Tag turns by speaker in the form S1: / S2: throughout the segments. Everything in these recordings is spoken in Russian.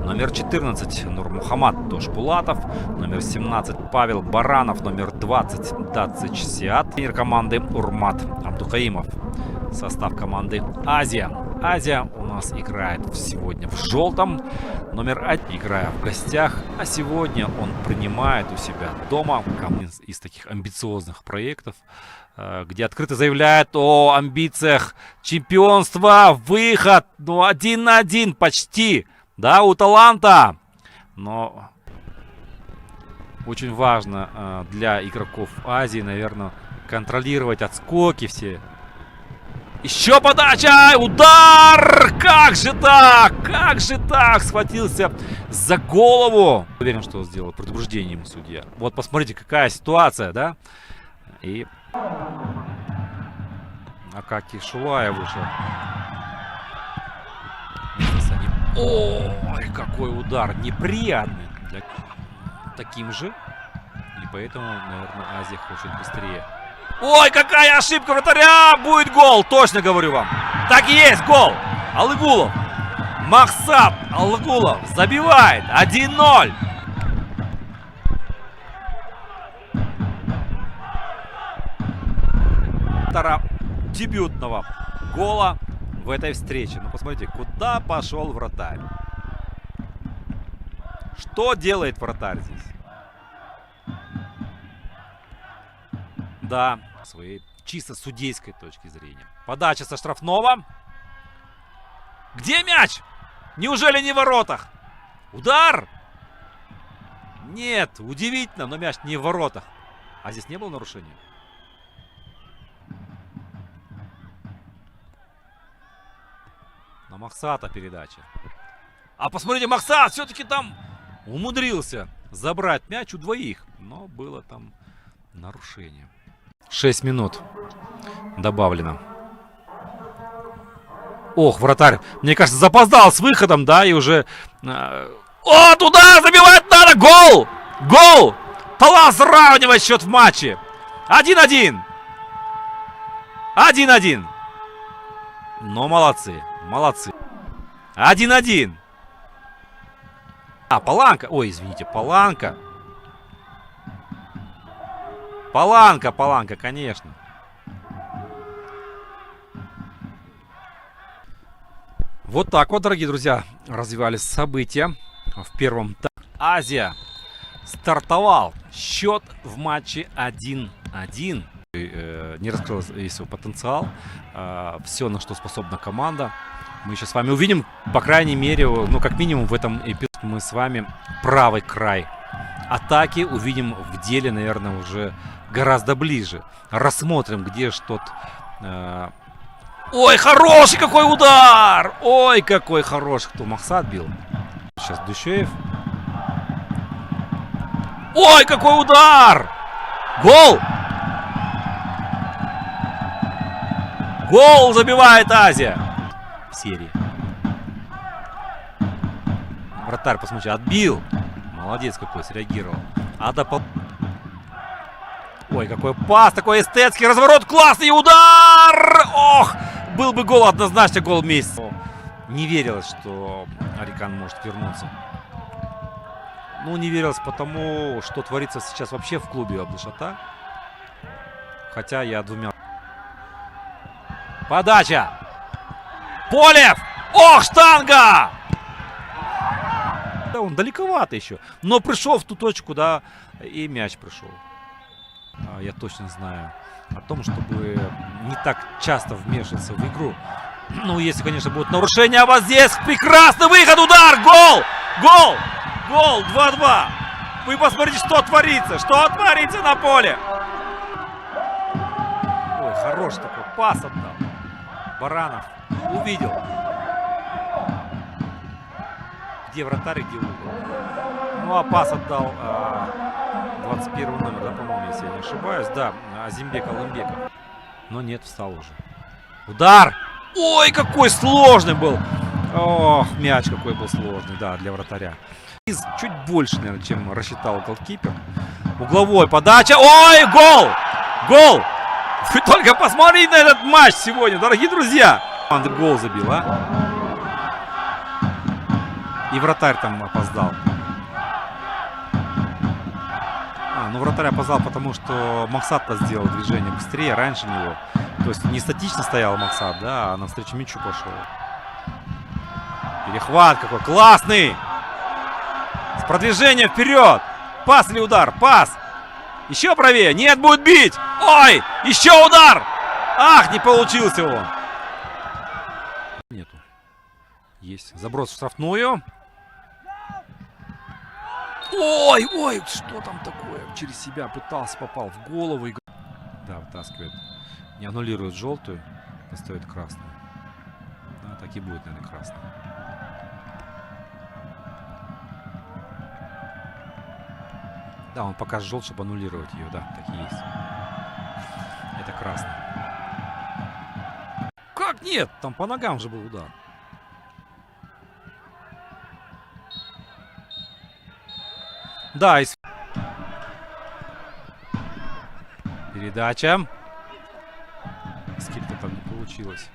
S1: Номер 14 Нурмухамад Тошпулатов. Номер 17 Павел Баранов. Номер 20 Дацич Сиат. Тренер команды Урмат Абдухаимов. Состав команды Азия. Азия у нас играет сегодня в желтом. Номер 1 играя в гостях. А сегодня он принимает у себя дома из таких амбициозных проектов, где открыто заявляет о амбициях чемпионства. Выход, ну, 1-1 почти, да, у таланта. Но очень важно для игроков Азии, наверное, контролировать отскоки все. Еще подача! Удар! Как же так? Как же так? Схватился за голову. Уверен, что сделал предупреждение ему судья. Вот посмотрите, какая ситуация, да? И Акаки Шулая вышел. Ой, какой удар. Неприятный. Таким же. И поэтому, наверное, Азия хочет быстрее. Ой, какая ошибка вратаря! Будет гол, точно говорю вам. Так и есть, гол. Алыгулов. Махсат Алыгулов забивает. 1-0. Дебютного гола в этой встрече. Ну, посмотрите, куда пошел вратарь. Что делает вратарь здесь? Да, своей чисто судейской точки зрения. Подача со штрафного. Где мяч? Неужели не в воротах? Удар! Нет, удивительно, но мяч не в воротах. А здесь не было нарушения? На Махсата передача. А посмотрите, Махсат все-таки там умудрился забрать мяч у двоих. Но было там нарушение. 6 минут добавлено. Ох, вратарь, мне кажется, запоздал с выходом, да, и уже... О, туда забивать надо! Гол! Гол! Талант сравнивает счет в матче. 1-1. 1-1. Но молодцы, молодцы. 1-1. А, Паланка. Ой, извините, Паланка. Паланка, конечно. Вот так вот, дорогие друзья, развивались события в первом тайме. Азия стартовал. Счет в матче 1-1. Не раскрыл весь свой потенциал. Все, на что способна команда. Мы сейчас с вами увидим, по крайней мере, ну, как минимум в этом эпизоде мы с вами правый край атаки увидим в деле, наверное, уже гораздо ближе. Рассмотрим, где что-то... Ой, хороший какой удар! Ой, какой хороший. Кто, Махсат бил? Сейчас Дущеев. Ой, какой удар! Гол! Гол забивает Азия в серии. Вратарь, посмотрите, отбил. Молодец какой, среагировал. Ой, какой пас, такой эстетский разворот, классный удар! Ох, был бы гол, однозначно гол месяца. Не верилось, что Арикан может вернуться. Ну, не верилось потому, что творится сейчас вообще в клубе Абдушата. Хотя я двумя... Подача! Полев! Ох, штанга! Да, он далековато еще. Но пришел в ту точку, да, и мяч пришел. Я точно знаю о том, чтобы не так часто вмешиваться в игру. Ну, если, конечно, будет нарушение. А вот здесь прекрасный выход, удар, гол! Гол! Гол, 2-2. Вы посмотрите, что творится. Что творится на поле. Ой, хороший такой пас отдал. Баранов увидел. Где вратарь, где угол. Ну, а пас отдал 21 номер, да, по-моему, если я не ошибаюсь. Да, Азимбек Алымбеков. Но нет, встал уже. Удар! Ой, какой сложный был! Ох, мяч какой был сложный, да, для вратаря. Чуть больше, наверное, чем рассчитал голкипер. Угловой, подача. Ой, гол! Гол! Вы только посмотрите на этот матч сегодня, дорогие друзья! Гол забил, а? И вратарь там опоздал. Ну вратарь опоздал, потому что Максат-то сделал движение быстрее, раньше него. То есть не статично стоял Максат, да, а навстречу мячу пошел. Перехват какой классный! С продвижением вперед! Пас или удар? Пас! Еще правее! Нет, будет бить! Ой! Еще удар! Ах, не получился он! Нету. Есть. Заброс в штрафную. Ой, ой, что там такое? Через себя пытался, попал в голову. Да, вытаскивает. Не аннулирует желтую, поставит красную. Да, так и будет, наверное, красная. Да, он покажет желтый, чтобы аннулировать ее. Да, так и есть. Это красный. Как нет? Там по ногам же был удар. Да, и... Передача. Скидка там не получилась.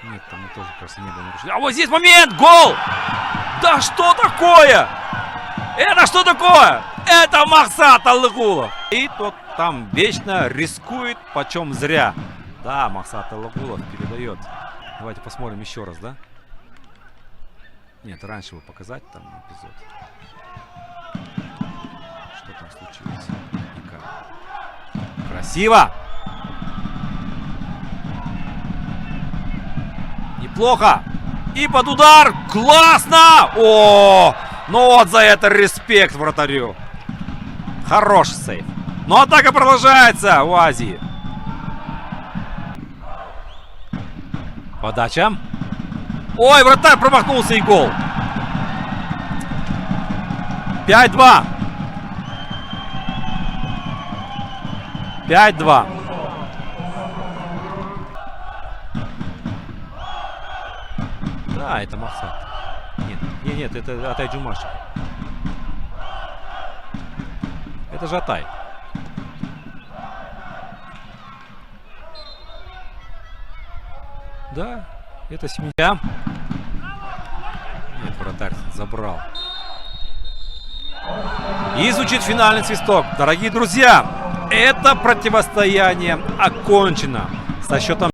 S1: Нет, там тоже, кажется, не было нарушения. А вот здесь момент! Гол! Да что такое? Это что такое? Это Максат Аллыгулов. И тот там вечно рискует, почем зря. Да, Максат Аллыгулов передает. Давайте посмотрим еще раз, да? Нет, раньше его показать там эпизод. Что там случилось? Никак. Красиво! Неплохо! И под удар! Классно! О! Ну вот за это респект вратарю. Хороший сейв. Но атака продолжается у Азии. Подача. Ой, вратарь промахнулся и гол. 5-2. 5-2. Да, это Максат. Нет, это Атай Джумашев. Это же Атай. Да, это семья. Нет, вратарь забрал. И звучит финальный свисток. Дорогие друзья, это противостояние окончено со счетом